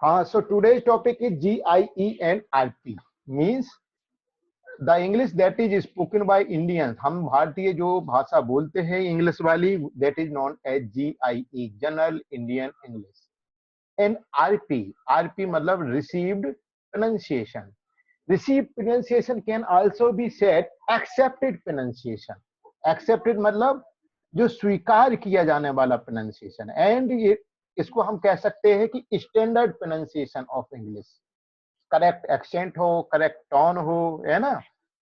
हाँ, so today's topic is GIE and RP means the English that is spoken by Indians. हम भारतीय जो भाषा बोलते हैं इंग्लिश वाली, that is known as GIE, general Indian English. And RP, RP मतलब received pronunciation. Received pronunciation can also be said accepted pronunciation. Accepted मतलब जो स्वीकार किया जाने वाला प्रोनाउंसिएशन। एंड ये इसको हम कह सकते हैं कि standard pronunciation of English. Correct accent हो, करेक्ट टोन हो, है ना,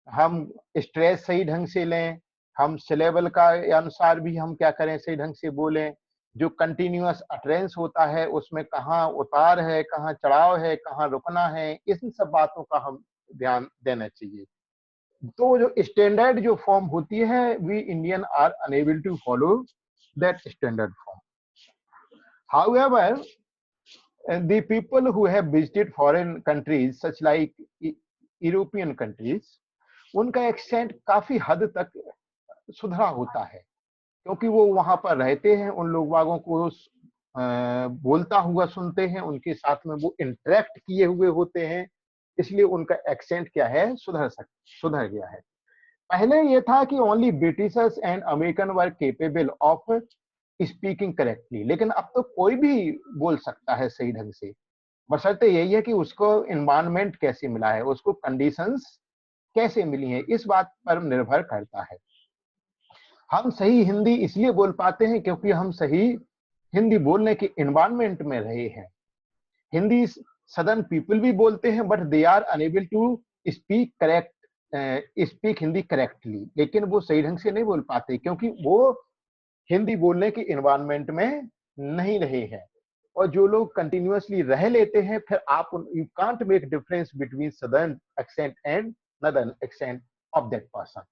हम स्ट्रेस सही ढंग से लें, हम सिलेबल का अनुसार भी हम क्या करें, सही ढंग से बोलें। जो कंटिन्यूअस अटरेंस होता है उसमें कहाँ उतार है, कहाँ चढ़ाव है, कहाँ रुकना है, इन सब बातों का हम ध्यान देना चाहिए। तो जो स्टैंडर्ड जो फॉर्म होती है, we Indian are unable to follow that standard form. However, the people who have visited foreign countries such like European countries, उनका एक्सेंट काफी हद तक सुधरा होता है, क्योंकि वो वहां पर रहते हैं, उन लोग वागों को बोलता हुआ सुनते हैं, उनके साथ में वो इंटरेक्ट किए हुए होते हैं, इसलिए उनका एक्सेंट क्या है, सुधर गया है। पहले ये था कि only Britishers and American were capable of speaking correctly, लेकिन अब तो कोई भी बोल सकता है सही ढंग से, बशर्ते यही है कि उसको एनवायरनमेंट कैसे मिला है, उसको कंडीशंस कैसे मिली है, इस बात पर निर्भर करता है। हम सही हिंदी इसलिए बोल पाते हैं क्योंकि हम सही हिंदी बोलने के एनवायरनमेंट में रहे हैं। हिंदी सदर्न पीपल भी बोलते हैं, but they are unable to speak Hindi correctly, लेकिन वो सही ढंग से नहीं बोल पाते क्योंकि वो हिंदी बोलने के एनवायरनमेंट में नहीं रहे हैं। और जो लोग कंटिन्यूअसली रह लेते हैं, फिर आप you can't make difference between southern accent and northern accent of that person.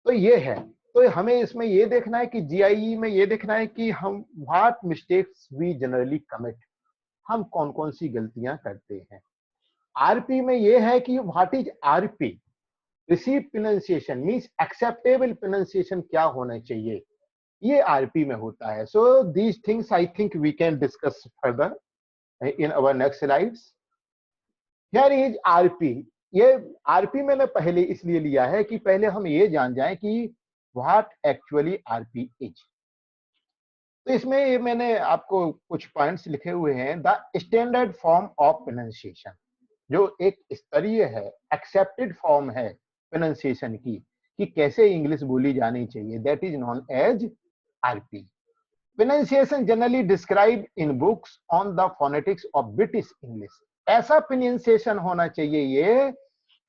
तो ये है, तो हमें इसमें ये देखना है कि GIE में ये देखना है कि हम what mistakes we generally commit, हम कौन कौन सी गलतियां करते हैं। RP में ये है कि what is RP, receive pronunciation means acceptable pronunciation क्या होना चाहिए, ये RP में होता है। So these things I think we can discuss further in our next slides. Here is RP। ये RP मैंने पहले इसलिए लिया है कि पहले हम ये जान जाएं कि व्हाट एक्चुअली RP इज। तो इसमें मैंने आपको कुछ पॉइंट्स लिखे हुए हैं। The standard form of pronunciation, जो एक स्तरीय है, एक्सेप्टेड फॉर्म है प्रोनाउंसिएशन की, कि कैसे इंग्लिश बोली जानी चाहिए, that is known as RP। Pronunciation generally described in books on the phonetics of British English। ऐसा pronunciation होना चाहिए ये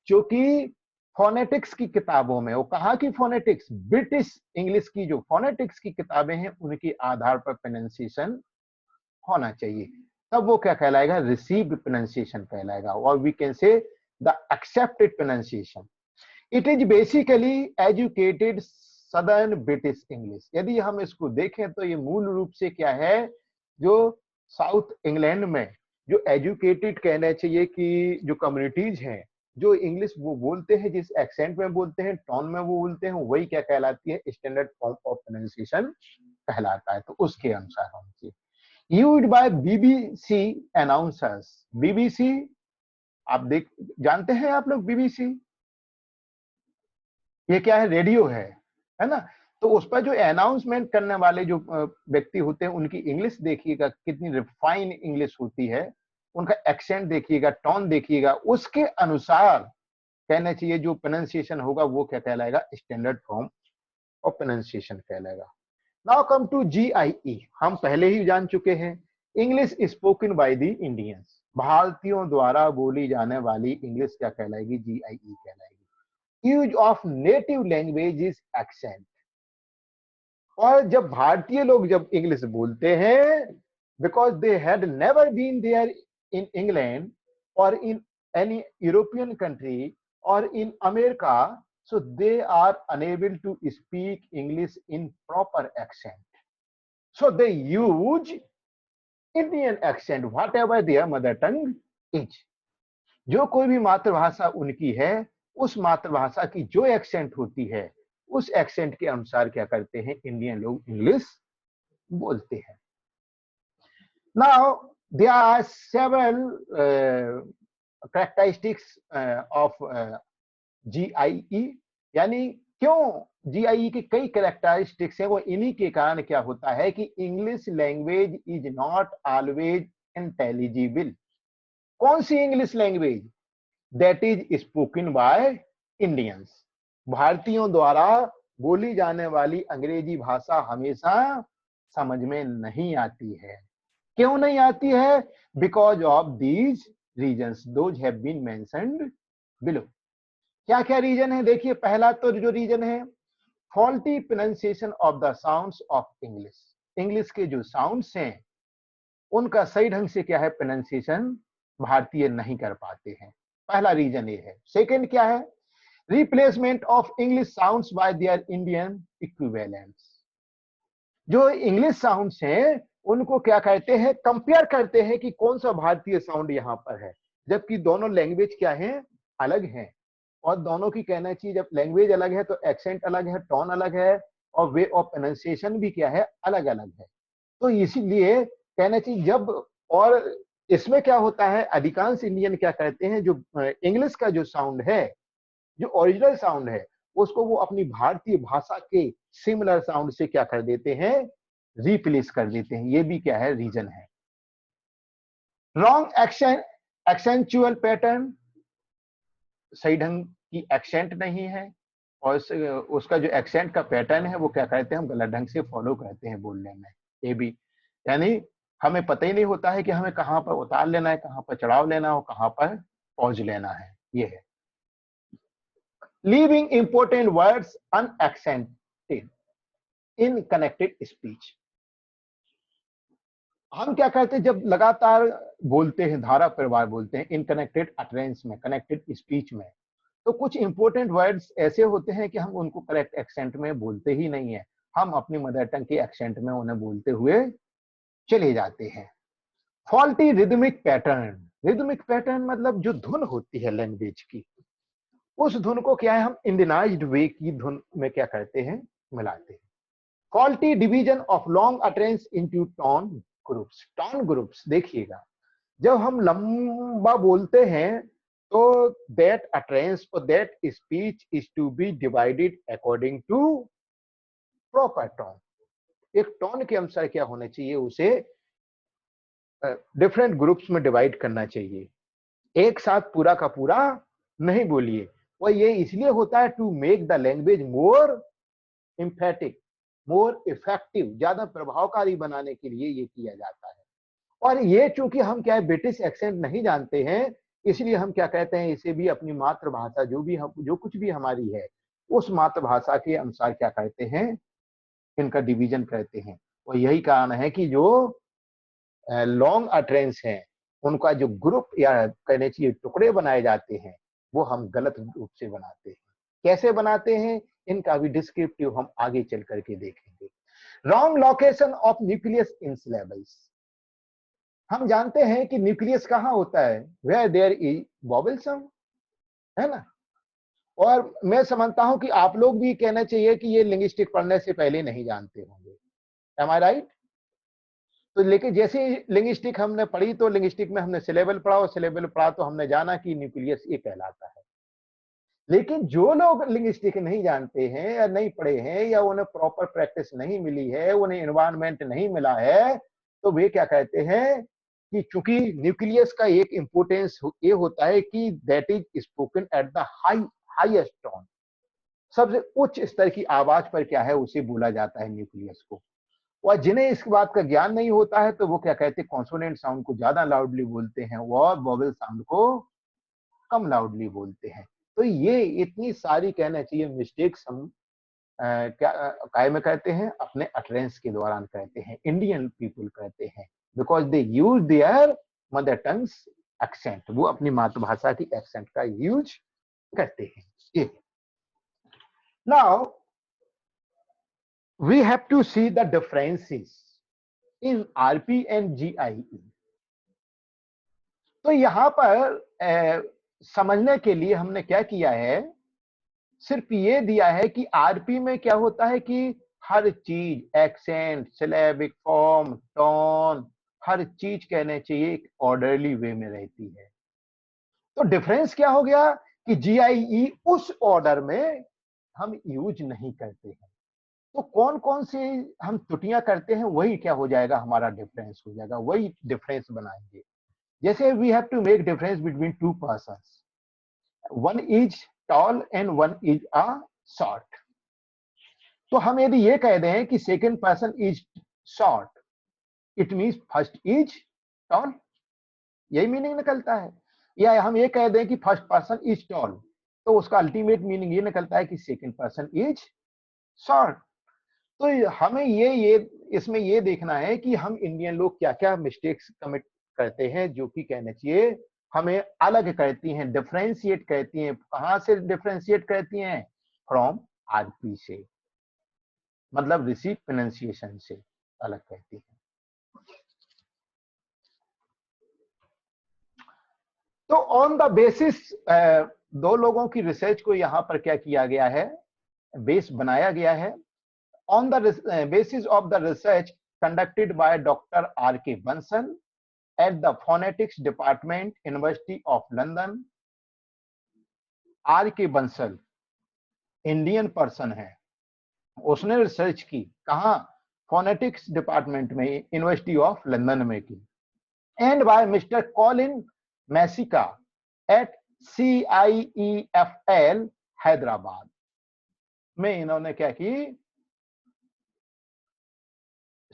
जो कि फोनेटिक्स की किताबों में, वो कहा कि फोनेटिक्स, ब्रिटिश इंग्लिश की जो फोनेटिक्स की किताबें हैं उनके आधार पर प्रोनाउंसिएशन होना चाहिए, तब वो क्या कहलाएगा, रिसीव्ड प्रोनाउंसिएशन कहलाएगा, और we can say the accepted pronunciation. It is basically educated southern British English. यदि हम इसको देखें तो ये मूल रूप से क्या है, जो साउथ इंग्लैंड में जो एजुकेटेड कहना चाहिए कि जो कम्युनिटीज हैं, जो इंग्लिश वो बोलते हैं, जिस एक्सेंट में बोलते हैं, टोन में वो बोलते हैं, वही क्या कहलाती है, स्टैंडर्ड फॉर्म ऑफ प्रोनाउंसिएशन कहलाता है। तो उसके अनुसार होना चाहिए। Used by BBC announcers. BBC आप जानते हैं आप लोग, BBC ये क्या है, रेडियो है ना। तो उस पर जो अनाउंसमेंट करने वाले जो व्यक्ति होते हैं, उनकी इंग्लिश देखिएगा कितनी रिफाइन इंग्लिश होती है, उनका एक्सेंट देखिएगा, टोन देखिएगा, उसके अनुसार कहना चाहिए जो प्रोनाउंसिएशन होगा वो क्या कहलाएगा, स्टैंडर्ड फॉर्म ऑफ प्रोनाउंसिएशन कहलाएगा। Now come to GIE। हम पहले ही जान चुके हैं, English spoken by the Indians, भारतीयों द्वारा बोली जाने वाली इंग्लिश क्या कहलाएगी, GIE कहलाएगी। Use of native language is accent. और जब भारतीय लोग जब इंग्लिश बोलते हैं, because they had never been there in England और इन एनी यूरोपियन कंट्री और in America, so they are unable to speak English in proper accent, so they use Indian accent whatever their mother tongue is। जो कोई भी मातृभाषा उनकी है, उस मातृभाषा की जो एक्सेंट होती है, उस एक्सेंट के अनुसार क्या करते हैं, इंडियन लोग इंग्लिश बोलते हैं। Now there are several characteristics of GIE, यानी क्यों GIE की कई कैरेक्टरिस्टिक्स हैं, वो इन्हीं के कारण क्या होता है कि English language is not always intelligible. कौन सी English language? That is spoken by Indians. भारतीयों द्वारा बोली जाने वाली अंग्रेजी भाषा हमेशा समझ में नहीं आती है। क्यों नहीं आती है? Because of these reasons those have been mentioned below. क्या क्या रीजन है? देखिए, पहला तो जो रीजन है, faulty pronunciation of the sounds of English. English के जो साउंड्स हैं उनका सही ढंग से क्या है प्रोनाउंसिएशन भारतीय नहीं कर पाते हैं। पहला रीजन ये है। सेकंड क्या है? Replacement of English sounds bye their Indian equivalents. जो इंग्लिश साउंड्स हैं उनको क्या कहते हैं, कंपेयर करते हैं कि कौन सा भारतीय साउंड यहाँ पर है, जबकि दोनों लैंग्वेज क्या है, अलग हैं। और दोनों की कहना चाहिए, जब लैंग्वेज अलग है तो एक्सेंट अलग है, टोन अलग है, और वे ऑफ प्रोनाउंसिएशन भी क्या है, अलग अलग है। तो इसीलिए कहना चाहिए जब, और इसमें क्या होता है, अधिकांश इंडियन क्या कहते हैं, जो इंग्लिश का जो साउंड है, जो ओरिजिनल साउंड है, उसको वो अपनी भारतीय भाषा के सिमिलर साउंड से क्या कर देते हैं, रिप्लेस कर देते हैं। ये भी क्या है, रीजन है। रॉन्ग एक्शन एक्सेंचुअल पैटर्न, सही ढंग की एक्सेंट नहीं है, और उसका जो एक्सेंट का पैटर्न है वो क्या कहते हैं, हम गलत ढंग से फॉलो करते हैं बोलने में। ये भी, यानी हमें पता ही नहीं होता है कि हमें कहाँ पर उतार लेना है, कहाँ पर चढ़ाव लेना है और कहाँ पर पॉज लेना है। ये है leaving important words unaccented in connected speech। हम क्या कहते हैं, जब लगातार बोलते हैं, धारा प्रवाह बोलते हैं, इनकनेक्टेड अटरेंस में, कनेक्टेड स्पीच में, तो कुछ इंपॉर्टेंट वर्ड्स ऐसे होते हैं कि हम उनको करेक्ट एक्सेंट में बोलते ही नहीं है, हम अपनी मदर टंग के एक्सेंट में उन्हें बोलते हुए चले जाते हैं। Faulty rhythmic pattern. Rhythmic pattern मतलब जो धुन होती है लैंग्वेज की, उस धुन को क्या है, हम इंडियनाइज्ड वे की धुन में क्या करते हैं, मिलाते हैं। Faulty division of long utterance into tone groups. Tone groups देखिएगा, जब हम लंबा बोलते हैं तो दैट अटरेंस और that speech is to be divided according to proper tone. एक टोन के अनुसार क्या होना चाहिए, उसे डिफरेंट ग्रुप्स में डिवाइड करना चाहिए, एक साथ पूरा का पूरा नहीं बोलिए। और ये इसलिए होता है to make the language more emphatic, more effective, ज्यादा प्रभावकारी बनाने के लिए ये किया जाता है। और ये चूंकि हम क्या है, ब्रिटिश एक्सेंट नहीं जानते हैं, इसलिए हम क्या कहते हैं, इसे भी अपनी मातृभाषा जो भी हम, जो कुछ भी हमारी है, उस मातृभाषा के अनुसार क्या कहते हैं, इनका डिवीजन करते हैं। और यही कारण है कि जो लॉन्ग अटरेंस है, उनका जो ग्रुप या कहने चाहिए टुकड़े बनाए जाते हैं, वो हम गलत रूप से बनाते हैं। कैसे बनाते हैं, इनका भी डिस्क्रिप्टिव हम आगे चल करके देखेंगे। Wrong location of nucleus in syllables. हम जानते हैं कि न्यूक्लियस कहाँ होता है, where there is vowel sound, है ना। और मैं समझता हूं कि आप लोग भी कहना चाहिए कि ये लिंग्विस्टिक पढ़ने से पहले नहीं जानते होंगे, एम आई राइट? तो लेकिन जैसे लिंग्विस्टिक हमने पढ़ी, तो लिंग्विस्टिक में हमने सिलेबल पढ़ा, और सिलेबल पढ़ा तो हमने जाना कि न्यूक्लियस ये कहलाता है। लेकिन जो लोग लिंग्विस्टिक नहीं जानते हैं या नहीं पढ़े हैं, या उन्हें प्रॉपर प्रैक्टिस नहीं मिली है, उन्हें एनवायरनमेंट नहीं मिला है, तो वे क्या कहते हैं कि चूंकि न्यूक्लियस का एक इंपोर्टेंस ये होता है कि that is spoken at the highest tone, सबसे उच्च स्तर की आवाज पर क्या है, उसे बोला जाता है न्यूक्लियस को। और जिन्हें इस बात का ज्ञान नहीं होता है, तो वो क्या कहते हैं, कॉन्सोनेंट साउंड को ज्यादा लाउडली बोलते हैं और वोवेल साउंड को कम लाउडली बोलते हैं। तो ये इतनी सारी कहना चाहिए मिस्टेक्स हम क्या काय में कहते हैं, अपने अटरेंस के दौरान कहते हैं, इंडियन पीपल कहते हैं, because they use their mother tongues accent, वो अपनी मातृभाषा की एक्सेंट का यूज करते हैं। Now we have to see the differences in RP and GIE। तो यहां पर समझने के लिए हमने क्या किया है, सिर्फ ये दिया है कि आरपी में क्या होता है कि हर चीज, एक्सेंट, सिलेबिक फॉर्म, टोन, हर चीज कहने चाहिए एक ऑर्डरली वे में रहती है। तो डिफरेंस क्या हो गया कि GIE उस ऑर्डर में हम यूज नहीं करते हैं। तो कौन कौन से हम त्रुटियां करते हैं, वही क्या हो जाएगा, हमारा डिफरेंस हो जाएगा, वही डिफरेंस बनाएंगे। जैसे we have to make difference between two persons, one is tall and one is a short. तो हम यदि ये कह दें कि second person is short, it means first is tall, यही मीनिंग निकलता है। या हम ये कह दें कि फर्स्ट पर्सन इज टॉल, तो उसका अल्टीमेट मीनिंग ये निकलता है कि सेकेंड पर्सन इज शॉर्ट। तो हमें ये इसमें ये देखना है कि हम इंडियन लोग क्या क्या मिस्टेक्स कमिट करते हैं, जो कि कहना चाहिए हमें अलग करती हैं, डिफरेंशिएट करती हैं। कहां से डिफरेंशिएट करती हैं? फ्रॉम RP से, मतलब रिसीव प्रोनाउंसिएशन से अलग करती हैं। तो ऑन द बेसिस, दो लोगों की रिसर्च को यहां पर क्या किया गया है, बेस बनाया गया है। On the basis of the research conducted by Dr. R.K. Bansal at the Phonetics Department, University of London. R.K. Bansal Indian person है, उसने रिसर्च की कहां? फोनेटिक्स डिपार्टमेंट में, यूनिवर्सिटी ऑफ लंदन में की। And by mister Colin Masica at CIEFL Hyderabad में इन्होंने क्या की?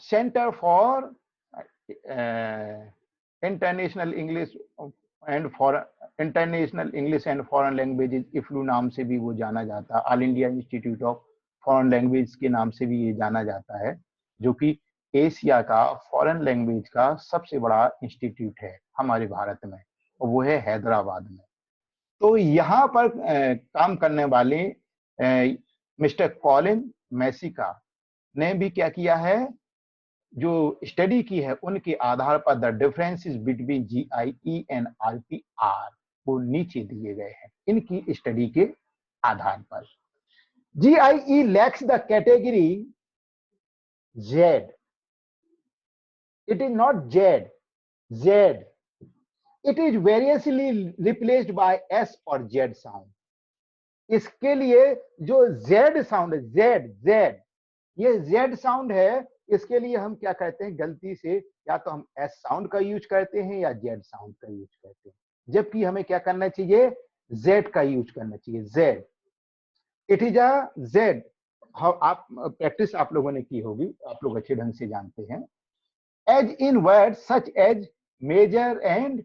Centre for international English and foreign languages, EFLU नाम से भी वो जाना जाता है, all India institute of foreign language के नाम से भी ये जाना जाता है, जो कि एशिया का फॉरेन लैंग्वेज का सबसे बड़ा इंस्टीट्यूट है हमारे भारत में, और वो है हैदराबाद में। तो यहाँ पर काम करने वाले मिस्टर कॉलिन मैसिका ने भी क्या किया है, जो स्टडी की है, उनके आधार पर the differences between GIE and RPR वो नीचे दिए गए हैं इनकी स्टडी के आधार पर। GIE lacks the category Z. It is not Z. Z. It is variously replaced by S और Z sound. इसके लिए जो Z साउंड है, Z, ये Z साउंड है, इसके लिए हम क्या कहते हैं, गलती से या तो हम S साउंड का यूज करते हैं या Z साउंड का यूज करते हैं, जबकि हमें क्या करना चाहिए? Z का यूज करना चाहिए। Z, it is a Z। आप प्रैक्टिस आप लोगों ने की होगी, आप लोग अच्छे ढंग से जानते हैं। As in word such as measure and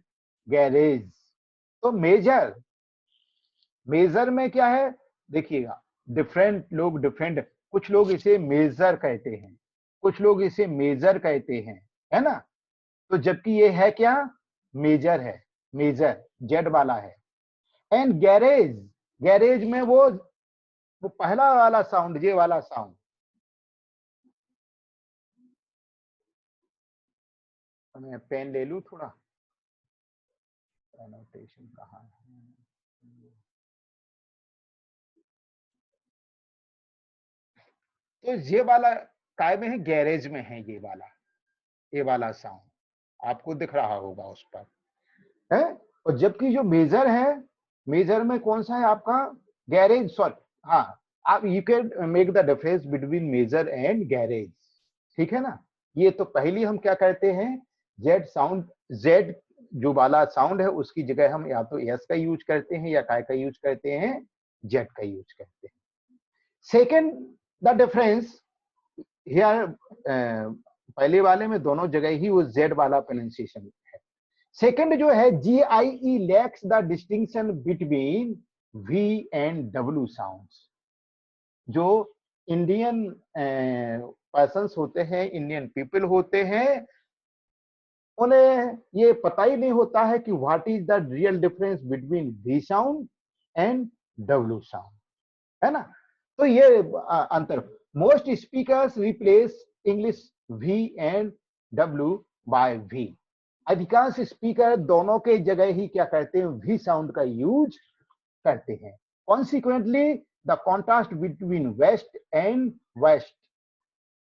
garage. तो मेजर में क्या है, देखिएगा, डिफरेंट लोग डिफरेंट, कुछ लोग इसे मेजर कहते हैं, कुछ लोग इसे मेजर कहते हैं, है ना? तो जबकि ये है क्या? मेजर है, मेजर जेड वाला है। एंड गैरेज में वो पहला वाला साउंड, जे वाला साउंड। मैं पेन ले लूं थोड़ा, एनोटेशन कहाँ है? तो ये वाला काय में है, गैरेज में है, ये वाला साउंड आपको दिख रहा होगा उस पर है। और जबकि जो मेजर है, मेजर में कौन सा है आपका? गैरेज, सॉरी, हाँ, आप you can make the difference between measure and garage, ठीक है ना? ये तो पहली हम क्या कहते हैं, जेड साउंड, जेड जो वाला साउंड है उसकी जगह हम या तो एस का यूज करते हैं या काय का यूज करते हैं, जेड का यूज करते हैं। सेकेंड द डिफरेंस हियर, पहले वाले में दोनों जगह ही वो जेड वाला प्रोनाउंसिएशन है। सेकंड जो है, GIE lakhs the distinction between V and W sounds. जो इंडियन पर्सन्स होते हैं, इंडियन पीपल होते हैं, उन्हें ये पता ही नहीं होता है कि what is the real difference between V sound and W sound, है ना? तो ये अंतर, most speakers replace English V and W by V। अधिकांश स्पीकर दोनों के जगह ही क्या करते हैं, V साउंड का यूज करते हैं। Consequently the contrast between vest and west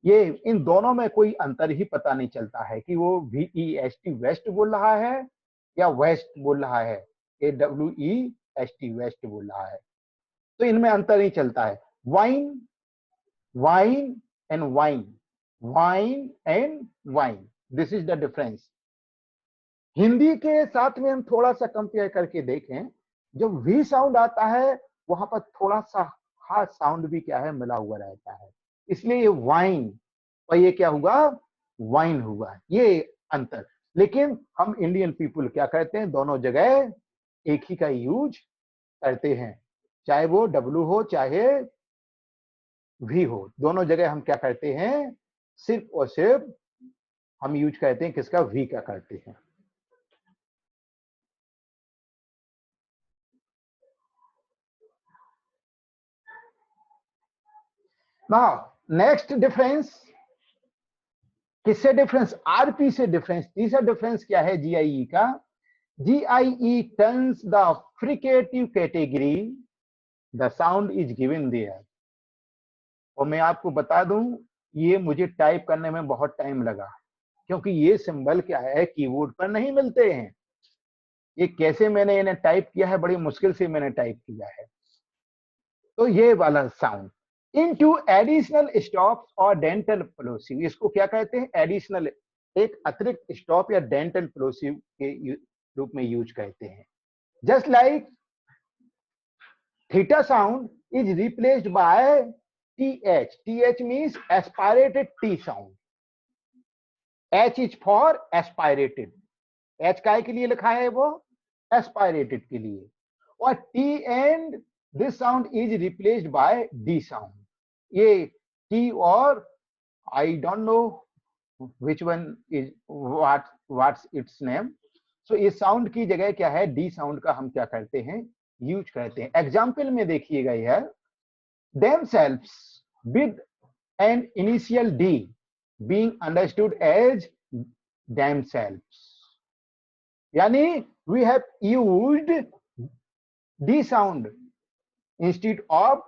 ये इन दोनों में कोई अंतर ही पता नहीं चलता है कि वो VEST वेस्ट बोल रहा है या वेस्ट बोल रहा है, AWEST वेस्ट बोल रहा है, तो इनमें अंतर नहीं चलता है। Wine, wine and wine, wine and wine, this is the difference. Hindi के साथ में हम थोड़ा सा कंपेयर करके देखें, जब वी साउंड आता है वहां पर थोड़ा सा हार्ड साउंड भी क्या है मिला हुआ रहता है, इसलिए ये वाइन और ये क्या हुआ, वाइन हुआ, ये अंतर। लेकिन हम इंडियन पीपल क्या करते हैं, दोनों जगह एक ही का यूज करते हैं, चाहे वो डब्ल्यू हो चाहे वी हो, दोनों जगह हम क्या करते हैं, सिर्फ और सिर्फ हम यूज करते हैं किसका, वी का करते हैं। नाउ नेक्स्ट डिफरेंस, किससे डिफरेंस, आरपी से डिफरेंस। तीसरा डिफरेंस क्या है जीआईई का, GIE turns the fricative category, the sound is given there. और मैं आपको बता दूं, ये मुझे टाइप करने में बहुत टाइम लगा, क्योंकि ये सिंबल क्या है कीबोर्ड पर नहीं मिलते हैं। ये कैसे मैंने इन्हें टाइप किया है, बड़ी मुश्किल से मैंने टाइप किया है। तो ये वाला साउंड इनटू एडिशनल स्टॉप्स और डेंटल प्लोसिव, इसको क्या कहते हैं, एडिशनल, एक अतिरिक्त स्टॉप या डेंटल प्लोसिव के रूप में यूज करते हैं। Just like theta sound is replaced by TH, TH means aspirated T sound, H is for aspirated, H काय के लिए लिखा है वो, aspirated के लिए, और T and this sound is replaced by D sound, ये T और I don't know which one is what's its name, so इस साउंड की जगह क्या है, D साउंड का हम क्या करते हैं, यूज करते हैं। एग्जाम्पल में देखिएगा यार, themselves with an initial D being understood as themselves, yani we have used D sound instead of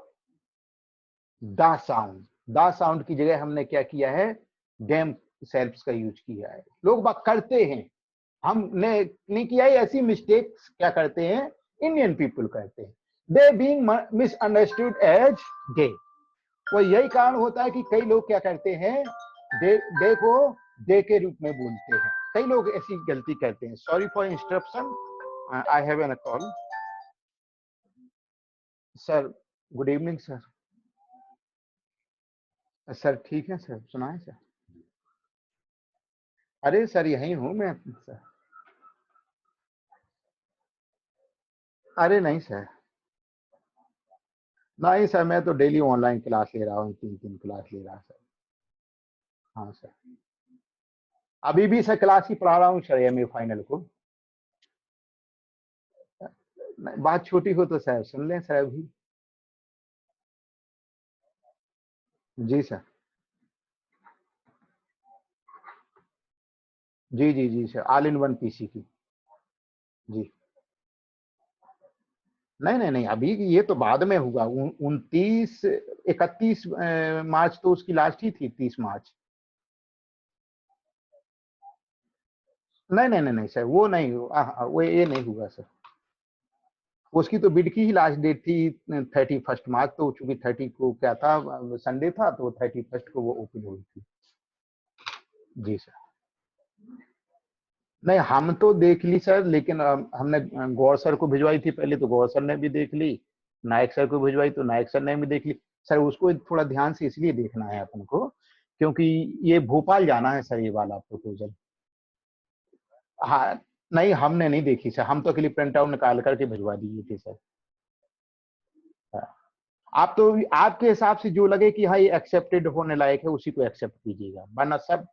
the sound, the sound की जगह हमने क्या किया है, themselves का यूज किया है। लोग बात करते हैं, हमने नहीं किया है, ऐसी मिस्टेक्स क्या करते हैं, इंडियन पीपल करते हैं, they being misunderstood as they, वो यही कारण होता है कि कई लोग क्या करते हैं, दे को दे के रूप में बोलते हैं, कई लोग ऐसी गलती करते हैं। Sorry for interruption, I have an call. Sir good evening sir. Sir ठीक है सर, सुनाए सर। अरे सर यहीं हूँ मैं सर। अरे नहीं सर, नहीं सर, मैं तो डेली ऑनलाइन क्लास ले रहा हूँ, 3 क्लास ले रहा सर। हाँ सर, अभी भी सर क्लास ही पढ़ा रहा हूँ सर, MA फाइनल को। बात छोटी हो तो सर सुन लें सर अभी। जी सर, जी जी जी sir, all in one PC की। जी नहीं नहीं नहीं, अभी ये तो बाद में हुआ, 31 तो उसकी लास्ट ही थी, 30 मार्च। नहीं नहीं नहीं नहीं सर, वो नहीं, वो ये नहीं हुआ सर, उसकी तो बिड की ही लास्ट डेट थी 31 मार्च, तो चूंकि 30 को क्या था, संडे था, तो 31 को वो ओपन हुई थी। जी सर, नहीं हम तो देख ली सर, लेकिन हमने गौर सर को भिजवाई थी पहले, तो गौर सर ने भी देख ली, नायक सर को भिजवाई तो नायक सर ने भी देख ली। सर उसको थोड़ा ध्यान से इसलिए देखना है अपन को, क्योंकि ये भोपाल जाना है सर, ये वाला प्रपोजल। हाँ, नहीं हमने नहीं देखी सर, हम तो के लिए प्रिंट आउट निकाल करके भिजवा दिए थे सर। हाँ। आप तो आपके हिसाब से जो लगे कि हाँ ये एक्सेप्टेड होने लायक है, उसी को एक्सेप्ट कीजिएगा, वरना सब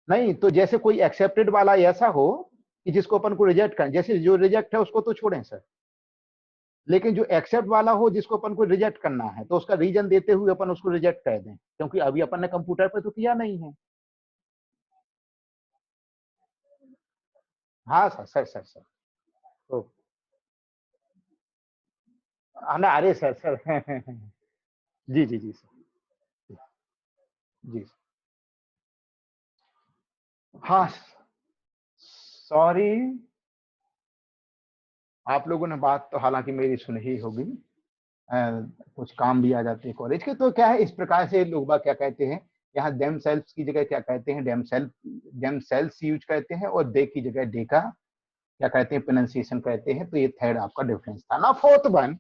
नहीं। तो जैसे कोई एक्सेप्टेड वाला ऐसा हो कि जिसको अपन को रिजेक्ट करें, जैसे जो रिजेक्ट है उसको तो छोड़ें सर, लेकिन जो एक्सेप्ट वाला हो जिसको अपन को रिजेक्ट करना है, तो उसका रीजन देते हुए अपन उसको रिजेक्ट कर दें, क्योंकि अभी अपन ने कंप्यूटर पे तो किया नहीं है। हाँ सर सर सर सर, तो ना, अरे सर सर जी जी जी जी। हाँ, सॉरी, आप लोगों ने बात तो हालांकि मेरी सुनी ही होगी। कुछ काम भी आ जाते हैं कॉलेज के, तो क्या है, इस प्रकार से लोग बाग क्या कहते हैं, यहाँ देम सेल्फ की जगह क्या कहते हैं, डेम सेल्स यूज करते हैं, और दे की जगह डे का क्या कहते हैं, प्रोनाउंसिएशन कहते हैं। तो ये थर्ड आपका डिफरेंस था ना। Fourth one,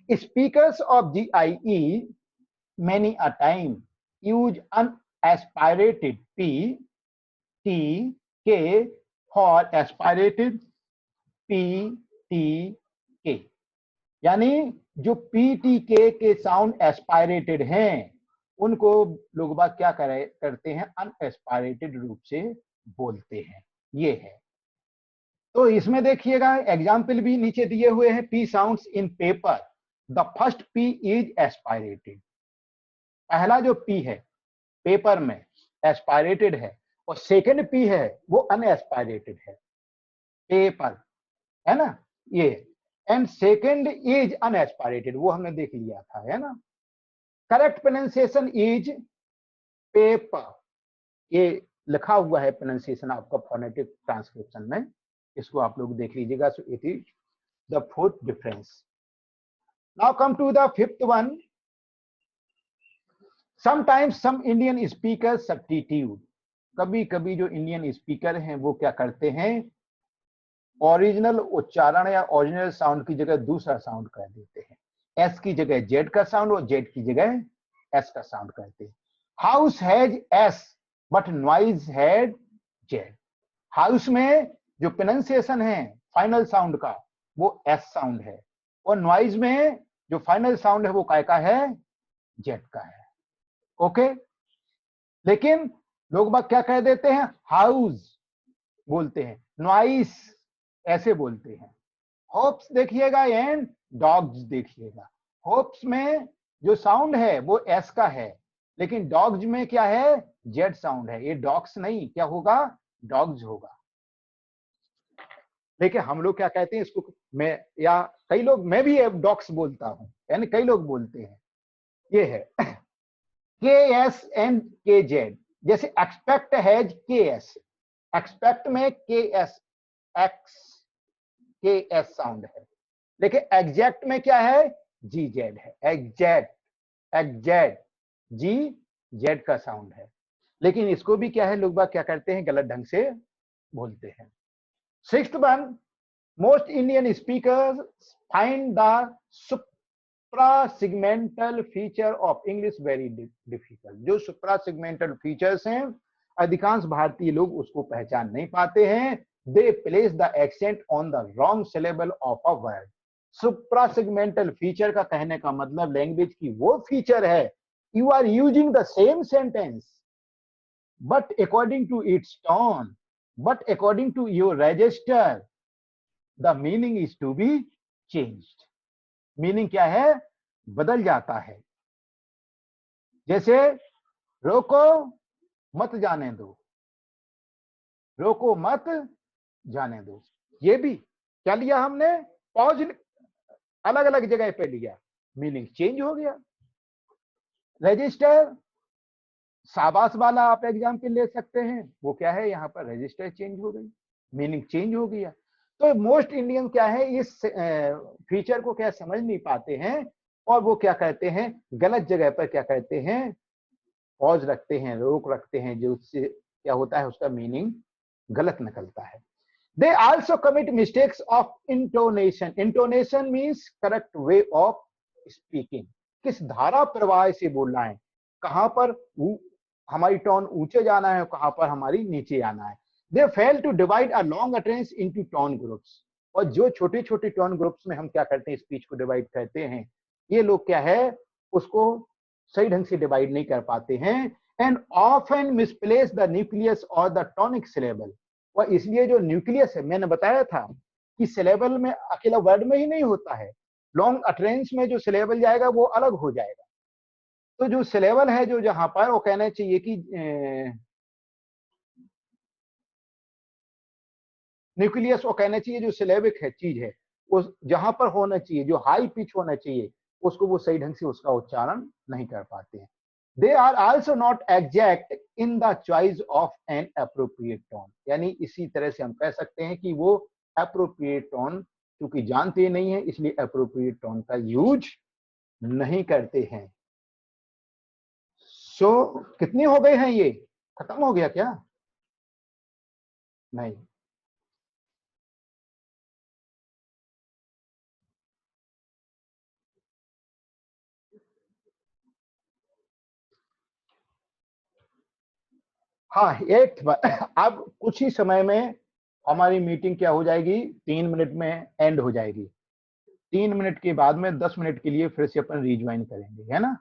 speakers of GIE many a time use unaspirated P, T, K for aspirated P, T, K। यानी जो PTK के साउंड एस्पायरेटेड हैं, उनको लोग बात क्या करते हैं, अनएस्पायरेटेड रूप से बोलते हैं। ये है। तो इसमें देखिएगा एग्जाम्पल भी नीचे दिए हुए हैं। P sounds in paper, the first P is aspirated. पहला जो P है पेपर में एस्पायरेटेड है, और सेकंड P है वो अनएस्पायरेटेड है, पेपर, है ना ये। एंड सेकंड इज अनएस्पायरेटेड, वो हमने देख लिया था, है ना। करेक्ट प्रोनाउंसिएशन इज पेपर, ये लिखा हुआ है प्रोनाउंसिएशन आपका फोनेटिक ट्रांसक्रिप्शन में, इसको आप लोग देख लीजिएगा। So it is the fourth difference. Now come to the fifth one, sometimes some Indian speaker substitute. कभी कभी जो इंडियन स्पीकर हैं वो क्या करते हैं, ओरिजिनल उच्चारण या ओरिजिनल साउंड की जगह दूसरा साउंड कर देते हैं। एस की जगह जेड का साउंड और जेड की जगह एस का साउंड करते हैं। House has S but noise had Z. House में जो प्रोनाउंसिएशन है फाइनल साउंड का वो एस साउंड है, और नॉइज में जो फाइनल साउंड है वो काय का है, जेड का है। ओके, लेकिन लोग बाग क्या कह देते हैं, हाउस बोलते हैं, नॉइस ऐसे बोलते हैं। होप्स देखिएगा एंड डॉग्स देखिएगा। होप्स में जो साउंड है वो एस का है, लेकिन डॉग्स में क्या है, जेड साउंड है। ये डॉग्स नहीं, क्या होगा, डॉग्स होगा। देखिए हम लोग क्या कहते हैं इसको, मैं या कई लोग, मैं भी डॉग्स बोलता हूं, यानी कई लोग बोलते हैं। ये है के एस एंड के जेड। जैसे एक्सपेक्ट हैज के एस, एक्सपेक्ट में के एस, एक्स के एस साउंड है, लेकिन एग्जैक्ट में क्या है, जी जेड है। एग्जैक्ट, एग्जैक्ट, जी जेड का साउंड है, लेकिन इसको भी क्या है, लोग बाग क्या करते हैं, गलत ढंग से बोलते हैं। Sixth one, most Indian speakers find the suprasegmental feature of English very difficult. जो सुप्रासिगमेंटल फीचर्स हैं, अधिकांश भारतीय लोग उसको पहचान नहीं पाते हैं। They place the accent on the wrong syllable of a word. Suprasegmental feature का कहने का मतलब लैंग्वेज की वो फीचर है, you are using the same sentence but according to its tone, but according to your register, the meaning is to be changed। Meaning क्या है, बदल जाता है। जैसे रोको मत जाने दो, रोको मत जाने दो, ये भी क्या लिया हमने, पॉज अलग अलग जगह पे लिया, मीनिंग चेंज हो गया। रजिस्टर, शाबाश वाला आप एग्जाम्पल ले सकते हैं, वो क्या है, यहाँ पर रजिस्टर चेंज हो गई, मीनिंग चेंज हो गया। तो मोस्ट इंडियन क्या है, इस फीचर को क्या समझ नहीं पाते हैं, और वो क्या कहते हैं, गलत जगह पर क्या कहते हैं, पॉज रखते हैं, रोक रखते हैं, जो उससे क्या होता है, उसका मीनिंग गलत निकलता है। They also commit mistakes of intonation. Intonation means correct way of speaking, किस धारा प्रवाह से बोलना है, कहां पर हमारी टोन ऊंचे जाना है, कहां पर हमारी नीचे आना है। They fail to divide a long utterance into tone groups. और जो छोटे छोटे टोन ग्रुप्स में हम क्या करते हैं, स्पीच को डिवाइड करते हैं, ये लोग क्या है, उसको सही ढंग से डिवाइड नहीं कर पाते हैं। And often misplace the nucleus और द टॉनिक सिलेबल। और इसलिए जो न्यूक्लियस है, मैंने बताया था कि सिलेबल में अकेला वर्ड में ही नहीं होता है, लॉन्ग अटेंस में जो सिलेबल जाएगा वो अलग हो जाएगा। तो जो सिलेबल है, जो जहां पर वो कहना चाहिए कि न्यूक्लियस, वो कहना चाहिए जो सिलेबिक है चीज है, उस जहां पर होना चाहिए, जो हाई पिच होना चाहिए, उसको वो सही ढंग से उसका उच्चारण नहीं कर पाते हैं। They are also not exact in the choice of an appropriate tone, यानी इसी तरह से हम कह सकते हैं कि वो अप्रोप्रिएट टोन क्योंकि जानते नहीं है इसलिए अप्रोप्रिएट टोन का यूज नहीं करते हैं। सो कितने हो गए हैं, ये खत्म हो गया क्या? नहीं, हाँ एक अब कुछ ही समय में हमारी मीटिंग क्या हो जाएगी, 3 मिनट में एंड हो जाएगी। 3 मिनट के बाद में 10 मिनट के लिए फिर से अपन रिज्वाइन करेंगे, है ना?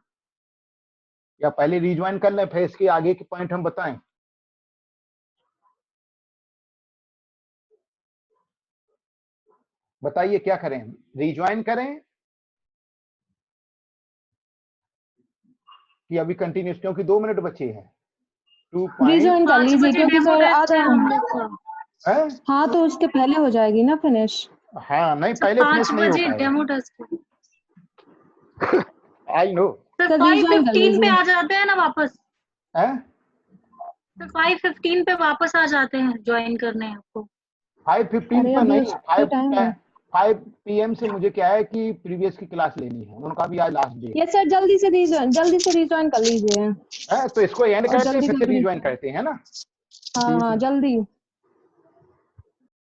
या पहले रिज्वाइन कर लें फिर इसके आगे के पॉइंट हम बताएं? बताइए क्या करें, रिज्वाइन करें कि अभी कंटिन्यूस, क्योंकि 2 मिनट बचे हैं। 2 रिज्वाइन कर लीजिए क्योंकि सर आधा है? हाँ तो उसके पहले हो जाएगी ना फिनिश। हाँ नहीं पहले फिनिश नहीं हो पाएगा। Demo test I know sir 5:15 पे आ जाते हैं ना वापस, है? सर 5:15 पे वापस आ जाते हैं ज्वाइन करने आपको। 5:15 पर नहीं, टाइम है 5 PM से मुझे क्या है कि प्रीवियस की क्लास लेनी है, उनका भी आज लास्ट डे ये सर जल्दी से रिज्वाइन कर लीजिए। है। तो इसको एंड और करते हैं जल्दी फिर से कंप्लीट रिज्वाइन करते हैं ना। हाँ हाँ जल्दी।